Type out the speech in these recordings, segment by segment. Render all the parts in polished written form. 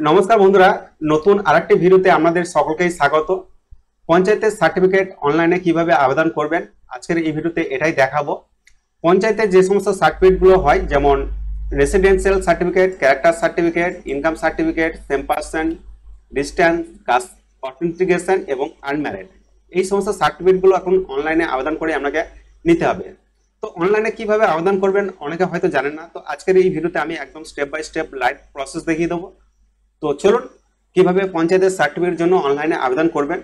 নমস্কার বন্ধুরা, নতুন আরেকটি ভিডিওতে আপনাদের সকলকেই স্বাগত। পঞ্চায়েতের সার্টিফিকেট অনলাইনে কিভাবে আবেদন করবেন আজকের এই ভিডিওতে এটাই দেখাবো। পঞ্চায়েতের যে সমস্ত সার্টিফিকেটগুলো হয়, যেমন residential certificate, character certificate, income certificate, same person, distance, caste authentication এবং আনম্যারিড, এই সমস্ত সার্টিফিকেটগুলো এখন অনলাইনে আবেদন করে আপনাকে নিতে হবে। তো অনলাইনে কিভাবে আবেদন করবেন অনেকে হয়তো জানেন না, তো আজকের এই ভিডিওতে আমি একদম step by step live process দেখিয়ে দেবো। তো চলুন কিভাবে পঞ্চায়েতের সার্টিফিকেটের জন্য অনলাইনে আবেদন করবেন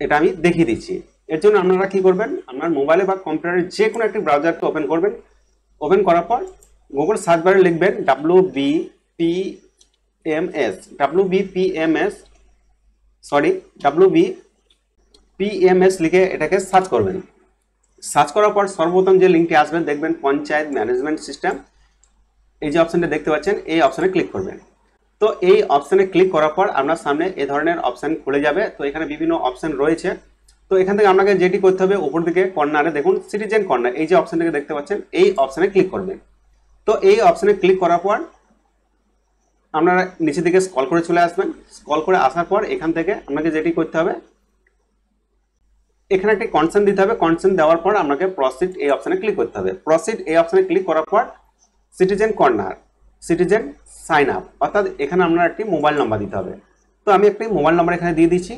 এটা আমি দেখিয়ে দিচ্ছি। এর জন্য আপনারা কি করবেন, আপনার মোবাইলে বা কম্পিউটারে যে কোনো একটি ব্রাউজারকে ওপেন করবেন। ওপেন করার পর গুগল সার্চ বারে লিখবেন WBPMS লিখে এটাকে সার্চ করবেন। সার্চ করার পর সর্বপ্রথম যে লিঙ্কটি আসবেন দেখবেন পঞ্চায়েত ম্যানেজমেন্ট সিস্টেম, এই যে অপশনটা দেখতে পাচ্ছেন এই অপশনে ক্লিক করবেন। তো এই অপশনে ক্লিক করার পর আপনার সামনে এই ধরনের অপশন খুলে যাবে। তো এখানে বিভিন্ন অপশন রয়েছে। তো এখান থেকে আপনাকে যেটি করতে হবে, উপর দিকে কর্নারে দেখুন সিটিজেন কর্নার, এই যে অপশনটাকে দেখতে পাচ্ছেন এই অপশনে ক্লিক করবেন। তো এই অপশনে ক্লিক করার পর আপনারা নিচের দিকে স্ক্রল করে চলে আসবেন। স্ক্রল করে আসার পর এখান থেকে আপনাকে যেটি করতে হবে, এখানে একটি কনসেন্ট দিতে হবে। কনসেন্ট দেওয়ার পর আপনাকে প্রসিড এই অপশনে ক্লিক করতে হবে। প্রসিড এই অপশনে ক্লিক করার পর citizen corner, citizen sign up, অর্থাৎ এখানে আপনার একটি মোবাইল নাম্বার দিতে হবে। তো আমি একটি মোবাইল নাম্বার এখানে দিয়ে দিচ্ছি।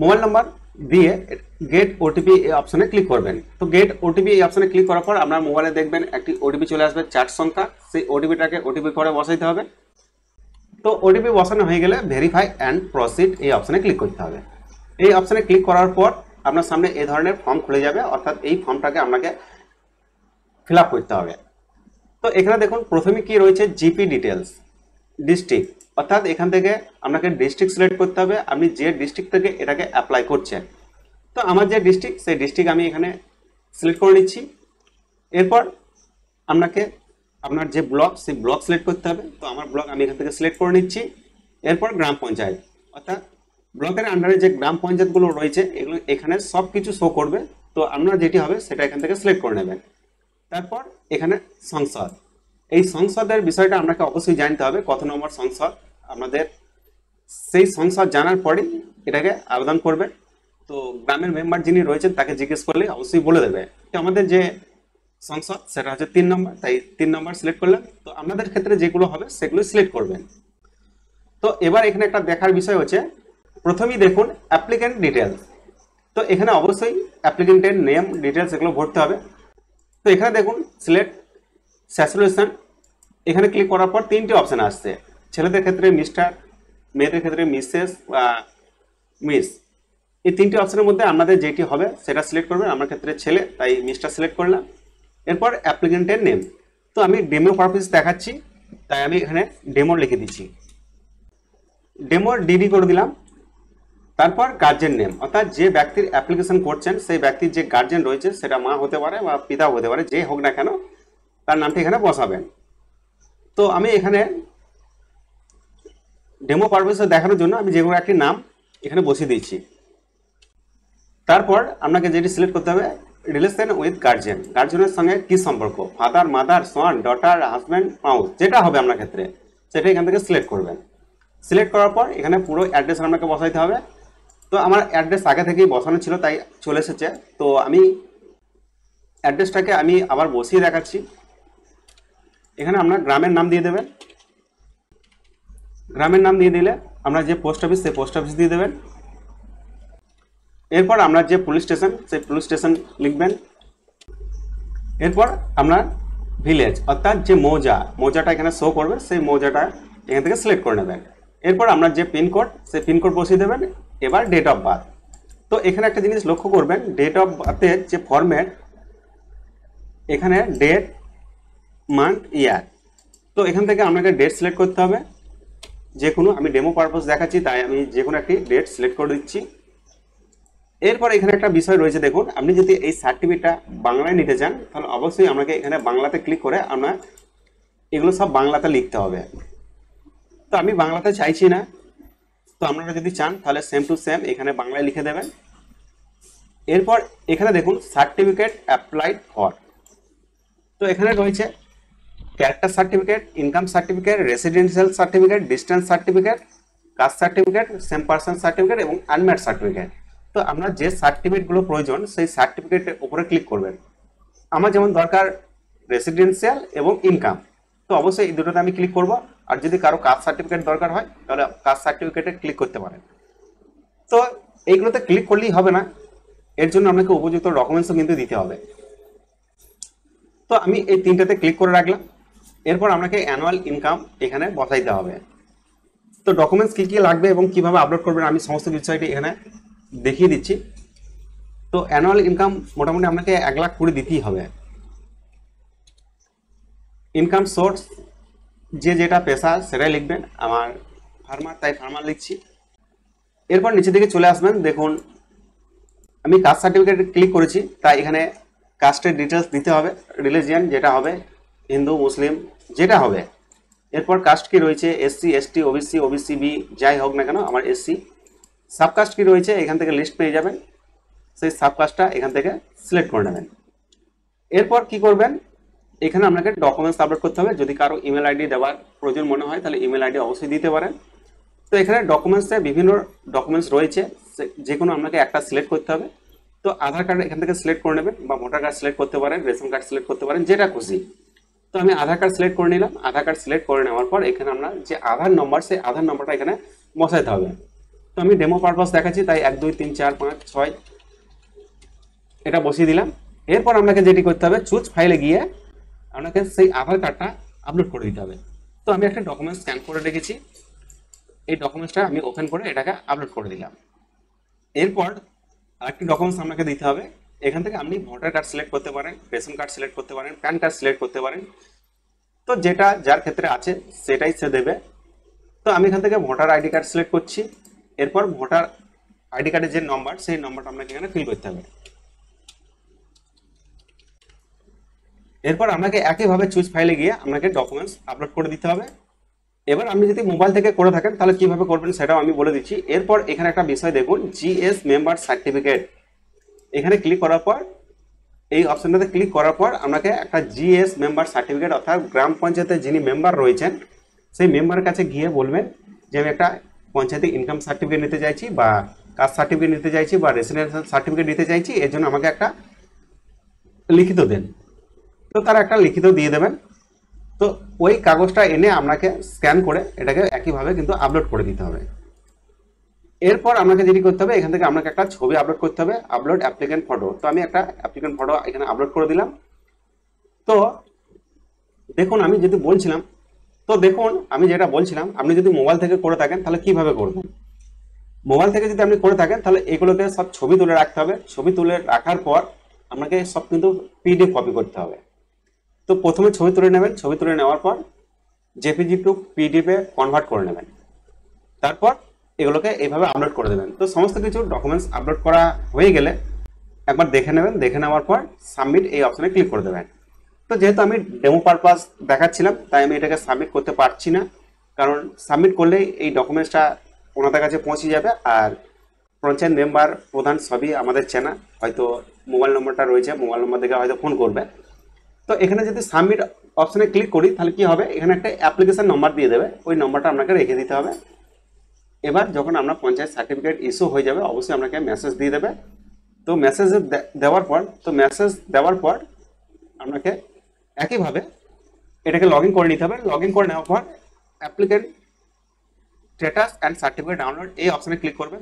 মোবাইল নাম্বার দিয়ে গেট ওটিপি এই অপশনে ক্লিক করবেন। তো গেট ওটিপি এই অপশনে ক্লিক করার পর আপনার মোবাইলে দেখবেন একটি ওটিপি চলে আসবে 4 সংখ্যা। সেই ওটিপিটাকে ওটিপি করে বসাইতে হবে। তো ওটিপি বসানো হয়ে গেলে ভেরিফাই অ্যান্ড প্রসিড এই অপশনে ক্লিক করতে হবে। এই অপশনে ক্লিক করার পর আপনার সামনে এই ধরনের ফর্ম খুলে যাবে, অর্থাৎ এই ফর্মটাকে আপনাকে ফিল আপ করতে হবে। তো এখানে দেখুন প্রথমে কি রয়েছে, জিপি ডিটেলস, ডিস্ট্রিক্ট, অর্থাৎ এখান থেকে আপনাকে ডিস্ট্রিক্ট সিলেক্ট করতে হবে, আপনি যে ডিস্ট্রিক্ট থেকে এটাকে অ্যাপ্লাই করছেন। তো আমার যে ডিস্ট্রিক্ট, সেই ডিস্ট্রিক্ট আমি এখানে সিলেক্ট করে নিচ্ছি। এরপর আপনাকে আপনার যে ব্লক, সেই ব্লক সিলেক্ট করতে হবে। তো আমার ব্লক আমি এখান থেকে সিলেক্ট করে নিচ্ছি। এরপর গ্রাম পঞ্চায়েত, অর্থাৎ ব্লকের আন্ডারে যে গ্রাম পঞ্চায়েতগুলো রয়েছে এগুলো এখানে সব কিছু শো করবে। তো আপনার যেটি হবে সেটা এখান থেকে সিলেক্ট করে নেবেন। তারপর এখানে সংসদ, এই সংসদের বিষয়টা আপনাকে অবশ্যই জানতে হবে, কত নম্বর সংসদ আপনাদের। সেই সংসদ জানার পরে এটাকে আবেদন করবেন। তো গ্রামের মেম্বার যিনি রয়েছেন তাকে জিজ্ঞেস করলে অবশ্যই বলে দেবে যে আমাদের যে সংসদ সেটা হচ্ছে 3 নম্বর, তাই 3 নম্বর সিলেক্ট করলেন। তো আপনাদের ক্ষেত্রে যেগুলো হবে সেগুলো সিলেক্ট করবেন। তো এবার এখানে একটা দেখার বিষয় হচ্ছে, প্রথমেই দেখুন অ্যাপ্লিক্যান্ট ডিটেলস। তো এখানে অবশ্যই অ্যাপ্লিক্যান্টের নেম, ডিটেলস এগুলো ভরতে হবে। তো এখানে দেখুন সিলেক্ট স্যাচুরেশন, এখানে ক্লিক করার পর 3টি অপশন আসছে। ছেলেদের ক্ষেত্রে মিস্টার, মেয়েদের ক্ষেত্রে মিসেস বা মিস। এই 3টি অপশনের মধ্যে আপনাদের যেটি হবে সেটা সিলেক্ট করবেন। আমার ক্ষেত্রে ছেলে, তাই মিস্টার সিলেক্ট করলাম। এরপর অ্যাপ্লিকেন্টের নেম, তো আমি ডেমো পারপাস দেখাচ্ছি তাই আমি এখানে ডেমো লিখে দিচ্ছি, ডেমো ডিডি করে দিলাম। তারপর গার্জেন নেম, অর্থাৎ যে ব্যক্তির অ্যাপ্লিকেশন করছেন সেই ব্যক্তির যে গার্জেন রয়েছে সেটা মা হতে পারে বা পিতা হতে পারে, যে হোক না কেন তার নামটা এখানে বসাবেন। তো আমি এখানে ডেমো পারপাসে দেখানোর জন্য আমি যে কোনো একটি নাম এখানে বসিয়ে দিচ্ছি। তারপর আপনাকে যেটি সিলেক্ট করতে হবে, রিলেশন উইথ গার্জেন, গার্জেনের সঙ্গে কি সম্পর্ক, ফাদার, মাদার, সন, ডটার, হাজব্যান্ড, স্পাউস, যেটা হবে আপনার ক্ষেত্রে সেটা এখান থেকে সিলেক্ট করবেন। সিলেক্ট করার পর এখানে পুরো অ্যাড্রেস আপনাকে বসাইতে হবে। তো আমার অ্যাড্রেস আগে থেকেই বসানো ছিল তাই চলে এসেছে। তো আমি অ্যাড্রেসটাকে আমি আবার বসিয়ে দেখাচ্ছি। এখানে আপনার গ্রামের নাম দিয়ে দেবেন। গ্রামের নাম দিয়ে দিলে আপনার যে পোস্ট অফিস, সেই পোস্ট অফিস দিয়ে দেবেন। এরপর আপনার যে পুলিশ স্টেশন, সেই পুলিশ স্টেশন লিখবেন। এরপর আপনার ভিলেজ, অর্থাৎ যে মৌজাটা এখানে শো করবে সেই মৌজাটা এখান থেকে সিলেক্ট করে নেবেন। এরপর আপনার যে পিনকোড, সেই পিনকোড বসিয়ে দেবেন। এবার ডেট অফ বার্থ, তো এখানে একটা জিনিস লক্ষ্য করবেন, ডেট অফ বার্থের যে ফরম্যাট, এখানে ডেট, মান্থ, ইয়ার। তো এখান থেকে আপনাকে ডেট সিলেক্ট করতে হবে যে কোনো, আমি ডেমো পারপাস দেখাচ্ছি তাই আমি যে কোনো একটি ডেট সিলেক্ট করে দিচ্ছি। এরপর এখানে একটা বিষয় রয়েছে, দেখুন আপনি যদি এই সার্টিফিকেটটা বাংলায় নিতে চান তাহলে অবশ্যই আপনাকে এখানে বাংলাতে ক্লিক করে আপনার এগুলো সব বাংলাতে লিখতে হবে। তো আমি বাংলাতে চাইছি না, তো আপনারা যদি চান তাহলে সেম টু সেম এখানে বাংলায় লিখে দেবেন। এরপর এখানে দেখুন সার্টিফিকেট অ্যাপ্লাইড ফর, তো এখানে রয়েছে character certificate, income certificate, residential certificate, distance certificate, caste certificate, same person certificate এবং আনম্যারিড সার্টিফিকেট। তো আমরা যে সার্টিফিকেটগুলো প্রয়োজন সেই সার্টিফিকেটের উপরে ক্লিক করবেন। আমার যেমন দরকার রেসিডেন্সিয়াল এবং ইনকাম, তো অবশ্যই এই দুটোতে আমি ক্লিক করব। আর যদি কারো কাস্ট সার্টিফিকেট দরকার হয় তাহলে কাস্ট সার্টিফিকেটে ক্লিক করতে পারেন। তো এইগুলোতে ক্লিক করলেই হবে না, এর জন্য আপনাকে উপযুক্ত ডকুমেন্টসও কিন্তু দিতে হবে। তো আমি এই তিনটাতে ক্লিক করে রাখলাম। এরপর আপনাকে অ্যানুয়াল ইনকাম এখানে বসাইতে হবে। তো ডকুমেন্টস কি কি লাগবে এবং কিভাবে আপলোড করবেন আমি সমস্ত বিষয়টি এখানে দেখিয়ে দিচ্ছি। তো অ্যানুয়াল ইনকাম মোটামুটি আপনাকে 1,20,000 দিতেই হবে। ইনকাম সোর্স যে যেটা পেশা সেটাই লিখবেন, আমার ফার্মার তাই ফার্মার লিখছি। এরপর নিচে দিকে চলে আসবেন, দেখুন আমি কাস্ট সার্টিফিকেট ক্লিক করেছি, তাই এখানে কাস্টের ডিটেলস দিতে হবে। রিলিজিয়ান যেটা হবে, হিন্দু মুসলিম যেটা হবে। এরপর কাস্ট কি রয়েছে, SC ST OBC OBC B যাই হোক না কেন, আমার এসসি। সাবকাস্ট কি রয়েছে এখান থেকে লিস্ট পেয়ে যাবেন, সেই সাবকাস্টটা এখান থেকে সিলেক্ট করে নেবেন। এরপর কি করবেন, এখানে আপনাকে ডকুমেন্টস আপলোড করতে হবে। যদি কারো ইমেল আইডি দেওয়ার প্রয়োজন মনে হয় তাহলে ইমেল আইডি অবশ্যই দিতে পারেন। তো এখানে ডকুমেন্টসে বিভিন্ন ডকুমেন্টস রয়েছে, যে কোনো আপনাকে একটা সিলেক্ট করতে হবে। তো আধার কার্ড এখান থেকে সিলেক্ট করে নেবেন, বা ভোটার কার্ড সিলেক্ট করতে পারেন, রেশন কার্ড সিলেক্ট করতে পারেন, যেটা খুশি। তো আমি আধার কার্ড সিলেক্ট করে নিলাম। আধার কার্ড সিলেক্ট করে নেওয়ার পর এখানে আপনার যে আধার নম্বর, সেই আধার নম্বরটা এখানে বসাইতে হবে। তো আমি ডেমো পারপাস দেখাচ্ছি, তাই 1 2 3 4 5 6 এটা বসিয়ে দিলাম। এরপর আপনাকে যেটি করতে হবে, চুজ ফাইলে গিয়ে আপনাকে সেই আধার কার্ডটা আপলোড করে দিতে হবে। তো আমি একটা ডকুমেন্ট স্ক্যান করে রেখেছি, এই ডকুমেন্টসটা আমি ওপেন করে এটাকে আপলোড করে দিলাম। এরপর আরেকটি ডকুমেন্টস আপনাকে দিতে হবে। এখান থেকে আপনি ভোটার কার্ড সিলেক্ট করতে পারেন, রেশন কার্ড সিলেক্ট করতে পারেন, প্যান কার্ড সিলেক্ট করতে পারেন। তো যেটা যার ক্ষেত্রে আছে সেটাই সে দেবে। তো আমি এখান থেকে ভোটার আইডি কার্ড সিলেক্ট করছি। এরপর ভোটার আইডি কার্ডের যে নম্বর, সেই নম্বরটা আপনাকে এখানে ফিল করতে হবে। এরপর আপনাকে একইভাবে চুজ ফাইলে গিয়ে আপনাকে ডকুমেন্টস আপলোড করে দিতে হবে। এবার আপনি যদি মোবাইল থেকে করে থাকেন তাহলে কিভাবে করবেন সেটাও আমি বলে দিচ্ছি। এরপর এখানে একটা বিষয় দেখুন, জিএস মেম্বার সার্টিফিকেট, এখানে ক্লিক করার পর, এই অপশনটাতে ক্লিক করার পর আপনাকে একটা জিএস মেম্বার সার্টিফিকেট, অর্থাৎ গ্রাম পঞ্চায়েতের যিনি মেম্বার রয়েছেন সেই মেম্বারের কাছে গিয়ে বলবেন যে আমি একটা পঞ্চায়েতে ইনকাম সার্টিফিকেট নিতে চাইছি, বা কাস্ট সার্টিফিকেট নিতে চাইছি, বা রেসিডেন্সিয়াল সার্টিফিকেট নিতে চাইছি, এর জন্য আমাকে একটা লিখিত দেন। তো তারা একটা লিখিত দিয়ে দেবেন। তো ওই কাগজটা এনে আপনাকে স্ক্যান করে এটাকে একইভাবে কিন্তু আপলোড করে দিতে হবে। এরপর আপনাকে যেটি করতে হবে, এখান থেকে আপনাকে একটা ছবি আপলোড করতে হবে, আপলোড অ্যাপ্লিকেন্ট ফটো। তো আমি একটা অ্যাপ্লিকেন্ট ফটো এখানে আপলোড করে দিলাম। তো দেখুন আমি যদি বলছিলাম, তো দেখুন আমি যেটা বলছিলাম, আপনি যদি মোবাইল থেকে করে থাকেন তাহলে কিভাবে করবেন। মোবাইল থেকে যদি আপনি করে থাকেন তাহলে এগুলোকে সব ছবি তুলে রাখতে হবে। ছবি তুলে রাখার পর আপনাকে সব কিন্তু পিডিএফ কপি করতে হবে। তো প্রথমে ছবি তুলে নেবেন, ছবি তুলে নেওয়ার পর জেপিজি টু পিডিএফে কনভার্ট করে নেবেন। তারপর এগুলোকে এইভাবে আপলোড করে দেবেন। তো সমস্ত কিছু ডকুমেন্টস আপলোড করা হয়ে গেলে একবার দেখে নেবেন, দেখে নেওয়ার পর সাবমিট এই অপশনে ক্লিক করে দেবেন। তো যেহেতু আমি ডেমো পারপাস দেখাচ্ছিলাম তাই আমি এটাকে সাবমিট করতে পারছি না, কারণ সাবমিট করলেই এই ডকুমেন্টসটা ওনাদের কাছে পৌঁছে যাবে। আর পঞ্চায়েত মেম্বার, প্রধান সবই আমাদের চেনা, হয়তো মোবাইল নম্বরটা রয়েছে, মোবাইল নম্বর থেকে হয়তো ফোন করবে। তো এখানে যদি সাবমিট অপশনে ক্লিক করি তাহলে কি হবে, এখানে একটা অ্যাপ্লিকেশন নম্বর দিয়ে দেবে, ওই নম্বরটা আপনাকে রেখে দিতে হবে। এবার যখন আপনার পঞ্চায়েত সার্টিফিকেট ইস্যু হয়ে যাবে অবশ্যই আপনাকে মেসেজ দিয়ে দেবে। তো মেসেজ দেওয়ার পর আপনাকে একইভাবে এটাকে লগ ইন করে নিতে হবে। লগ ইন করে নেওয়ার পর applicant status and certificate download এই অপশনে ক্লিক করবেন।